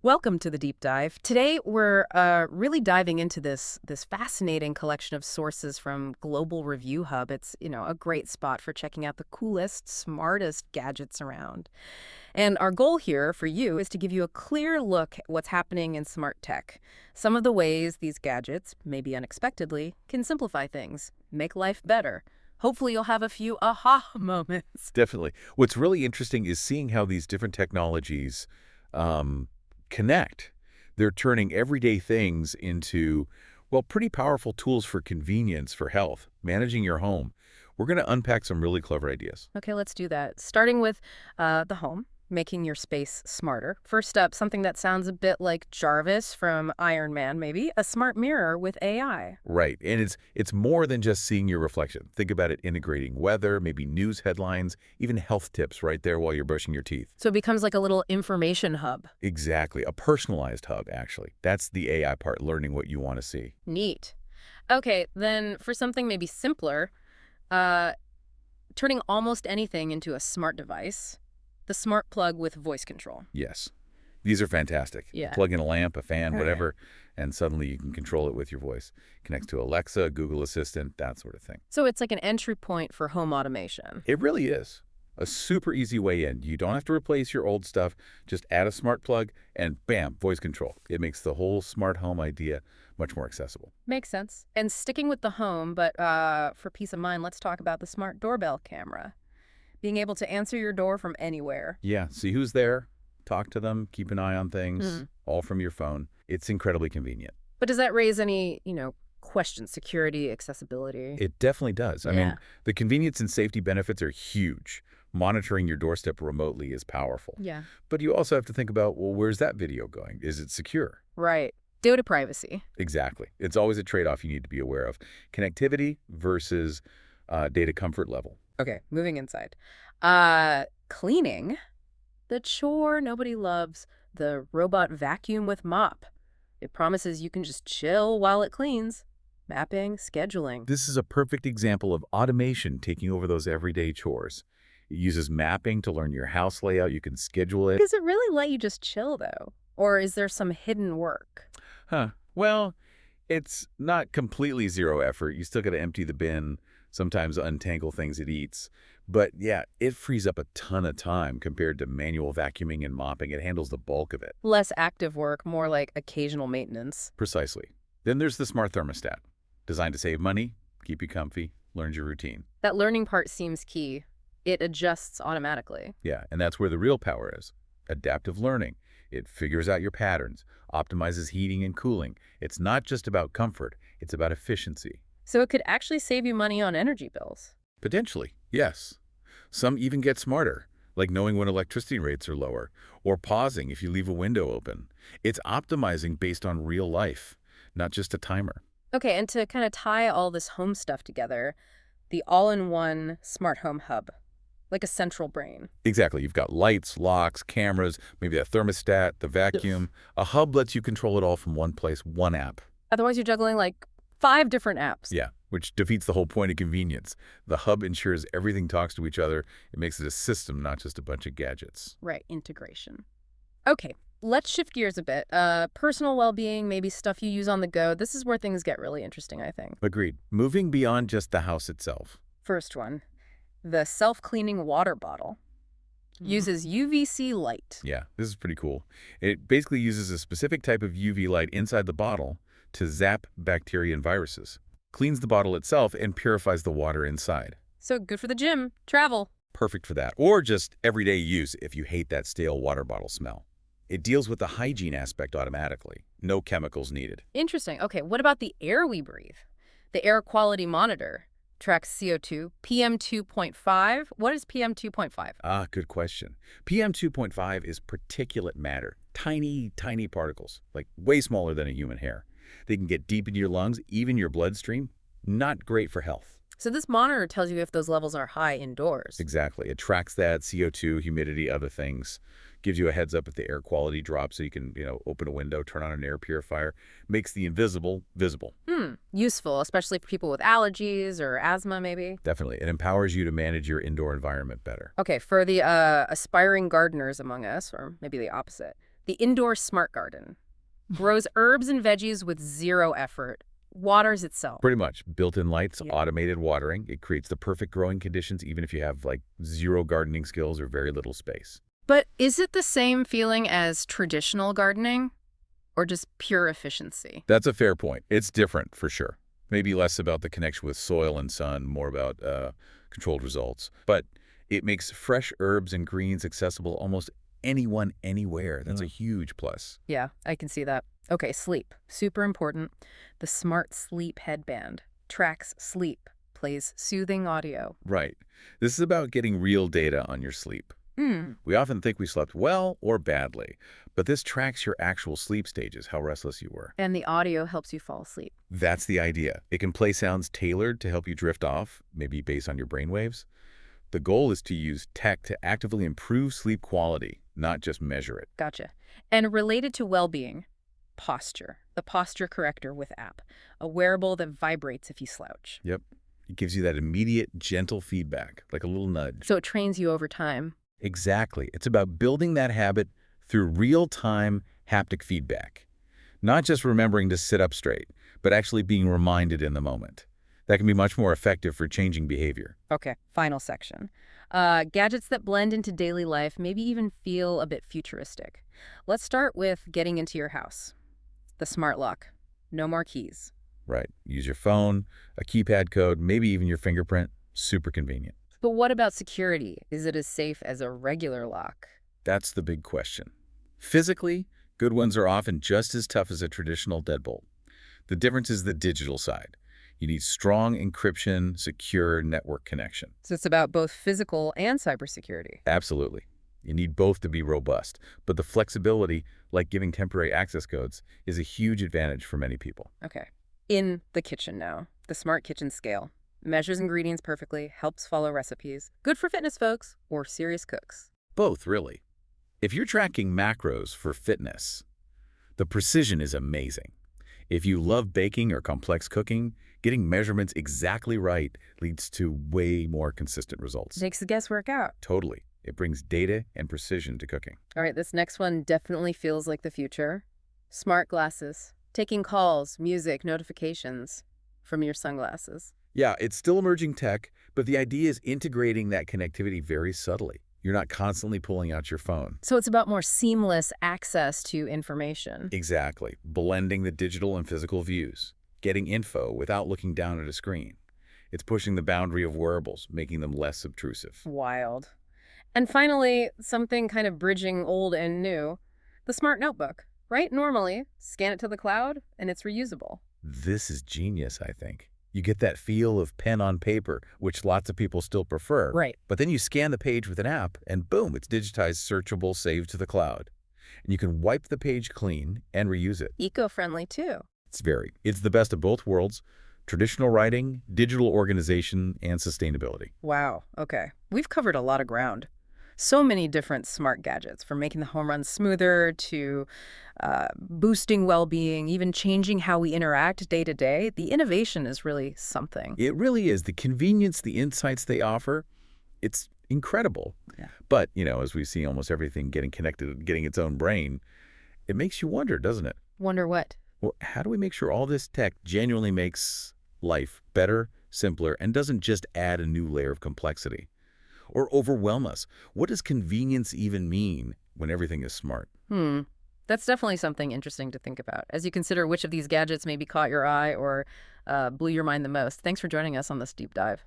Welcome to the deep dive. Today we're really diving into this fascinating collection of sources from Global Review Hub. It's, a great spot for checking out the coolest, smartest gadgets around. And our goal here for you is to give you a clear look at what's happening in smart tech. Some of the ways these gadgets, maybe unexpectedly, can simplify things, make life better. Hopefully you'll have a few aha moments. Definitely. What's really interesting is seeing how these different technologies connect. They're turning everyday things into, well, pretty powerful tools for convenience, for health, managing your home. We're going to unpack some really clever ideas. Okay, let's do that. Starting with the home, making your space smarter. First up, something that sounds a bit like Jarvis from Iron Man, maybe, a smart mirror with AI. Right. And it's more than just seeing your reflection. Think about it integrating weather, maybe news headlines, even health tips right there while you're brushing your teeth. So it becomes like a little information hub. Exactly. A personalized hub, actually. That's the AI part, learning what you want to see. Neat. Okay, then for something maybe simpler, uh, turning almost anything into a smart device, the smart plug with voice control. Yes. These are fantastic. Yeah. Plug in a lamp, a fan, Oh, yeah. whatever, and suddenly you can control it with your voice. Connects to Alexa, Google Assistant, that sort of thing. So it's like an entry point for home automation. It really is. A super easy way in. You don't have to replace your old stuff. Just add a smart plug and bam, voice control. It makes the whole smart home idea much more accessible. Makes sense. And sticking with the home, but for peace of mind, let's talk about the smart doorbell camera. Being able to answer your door from anywhere. Yeah, see who's there, talk to them, keep an eye on things, all from your phone. It's incredibly convenient. But does that raise any, questions, security, accessibility? It definitely does. I Yeah. mean, the convenience and safety benefits are huge. Monitoring your doorstep remotely is powerful. Yeah. But you also have to think about, well, where's that video going? Is it secure? Right. Data privacy. Exactly. It's always a trade-off you need to be aware of. Connectivity versus data comfort level. Okay, moving inside. Cleaning. The chore nobody loves. The robot vacuum with mop. It promises you can just chill while it cleans. Mapping, scheduling. This is a perfect example of automation taking over those everyday chores. It uses mapping to learn your house layout. You can schedule it. Does it really let you just chill, though? Or is there some hidden work? Huh. Well, it's not completely zero effort. You still got to empty the bin, sometimes untangle things it eats. But yeah, it frees up a ton of time compared to manual vacuuming and mopping. It handles the bulk of it. Less active work, more like occasional maintenance. Precisely. Then there's the smart thermostat, designed to save money, keep you comfy, learns your routine. That learning part seems key. It adjusts automatically. Yeah, and that's where the real power is. Adaptive learning. It figures out your patterns, optimizes heating and cooling. It's not just about comfort, it's about efficiency. So it could actually save you money on energy bills. Potentially, yes. Some even get smarter, like knowing when electricity rates are lower, or pausing if you leave a window open. It's optimizing based on real life, not just a timer. Okay, and to kind of tie all this home stuff together, the all-in-one smart home hub, like a central brain. Exactly. You've got lights, locks, cameras, maybe a thermostat, the vacuum. A hub lets you control it all from one place, one app. Otherwise, you're juggling like 5 different apps. Yeah, which defeats the whole point of convenience. The hub ensures everything talks to each other. It makes it a system, not just a bunch of gadgets. Right, integration. Okay, let's shift gears a bit. Personal well-being, maybe stuff you use on the go. This is where things get really interesting, I think. Agreed. Moving beyond just the house itself. First one, the self-cleaning water bottle. Uses UVC light. Yeah, this is pretty cool. It basically uses a specific type of UV light inside the bottle to zap bacteria and viruses. Cleans the bottle itself and purifies the water inside. So good for the gym, travel. Perfect for that. Or just everyday use if you hate that stale water bottle smell. It deals with the hygiene aspect automatically. No chemicals needed. Interesting. Okay, what about the air we breathe? The air quality monitor tracks CO2, PM2.5. What is PM2.5? Ah, good question. PM 2.5 is particulate matter. Tiny, tiny particles, like way smaller than a human hair. They can get deep into your lungs, even your bloodstream. Not great for health. So this monitor tells you if those levels are high indoors. Exactly. It tracks that CO2, humidity, other things. Gives you a heads up if the air quality drops so you can, open a window, turn on an air purifier. Makes the invisible visible. Useful, especially for people with allergies or asthma, maybe. Definitely. It empowers you to manage your indoor environment better. Okay, for the aspiring gardeners among us, or maybe the opposite, The indoor smart garden grows herbs and veggies with zero effort, waters itself. Pretty much. Built-in lights, Yeah. automated watering. It creates the perfect growing conditions even if you have like zero gardening skills or very little space. But is it the same feeling as traditional gardening or just pure efficiency? That's a fair point. It's different for sure. Maybe less about the connection with soil and sun, more about controlled results. But it makes fresh herbs and greens accessible almost anyone, anywhere. That's a huge plus. Yeah, I can see that. Okay, sleep. Super important. The smart sleep headband tracks sleep, plays soothing audio. Right. This is about getting real data on your sleep. Hmm. We often think we slept well or badly, but this tracks your actual sleep stages, how restless you were. And the audio helps you fall asleep. That's the idea. It can play sounds tailored to help you drift off, maybe based on your brainwaves. The goal is to use tech to actively improve sleep quality, not just measure it. Gotcha. And related to well-being, posture. The posture corrector with app, a wearable that vibrates if you slouch. Yep. It gives you that immediate, gentle feedback, like a little nudge. So it trains you over time. Exactly. It's about building that habit through real-time haptic feedback. Not just remembering to sit up straight, but actually being reminded in the moment. That can be much more effective for changing behavior. Okay, final section. Gadgets that blend into daily life, maybe even feel a bit futuristic. Let's start with getting into your house. The smart lock. No more keys. Right. Use your phone, a keypad code, maybe even your fingerprint. Super convenient. But what about security? Is it as safe as a regular lock? That's the big question. Physically, good ones are often just as tough as a traditional deadbolt. The difference is the digital side. You need strong encryption, secure network connection. So it's about both physical and cybersecurity. Absolutely. You need both to be robust, but the flexibility, like giving temporary access codes, is a huge advantage for many people. Okay. In the kitchen now. The smart kitchen scale. Measures ingredients perfectly, helps follow recipes. Good for fitness folks or serious cooks. Both, really. If you're tracking macros for fitness, the precision is amazing. If you love baking or complex cooking, getting measurements exactly right leads to way more consistent results. Takes the guesswork out. Totally. It brings data and precision to cooking. All right, this next one definitely feels like the future. Smart glasses. Taking calls, music, notifications from your sunglasses. Yeah, it's still emerging tech, but the idea is integrating that connectivity very subtly. You're not constantly pulling out your phone. So it's about more seamless access to information. Exactly. Blending the digital and physical views. Getting info without looking down at a screen. It's pushing the boundary of wearables, making them less obtrusive. Wild. And finally, something kind of bridging old and new, the smart notebook. Right? Normally, scan it to the cloud, and it's reusable. This is genius, I think. You get that feel of pen on paper, which lots of people still prefer. Right. But then you scan the page with an app, and boom, it's digitized, searchable, saved to the cloud. And you can wipe the page clean and reuse it. Eco-friendly, too. It's the best of both worlds, traditional writing, digital organization, and sustainability. Wow. Okay. We've covered a lot of ground. So many different smart gadgets, from making the home run smoother to boosting well-being, even changing how we interact day to day. The innovation is really something. It really is. The convenience, the insights they offer, it's incredible. Yeah. But, as we see almost everything getting connected, getting its own brain, it makes you wonder, doesn't it? Wonder what? Well, how do we make sure all this tech genuinely makes life better, simpler, and doesn't just add a new layer of complexity? Or overwhelm us? What does convenience even mean when everything is smart? That's definitely something interesting to think about as you consider which of these gadgets maybe caught your eye or blew your mind the most. Thanks for joining us on this deep dive.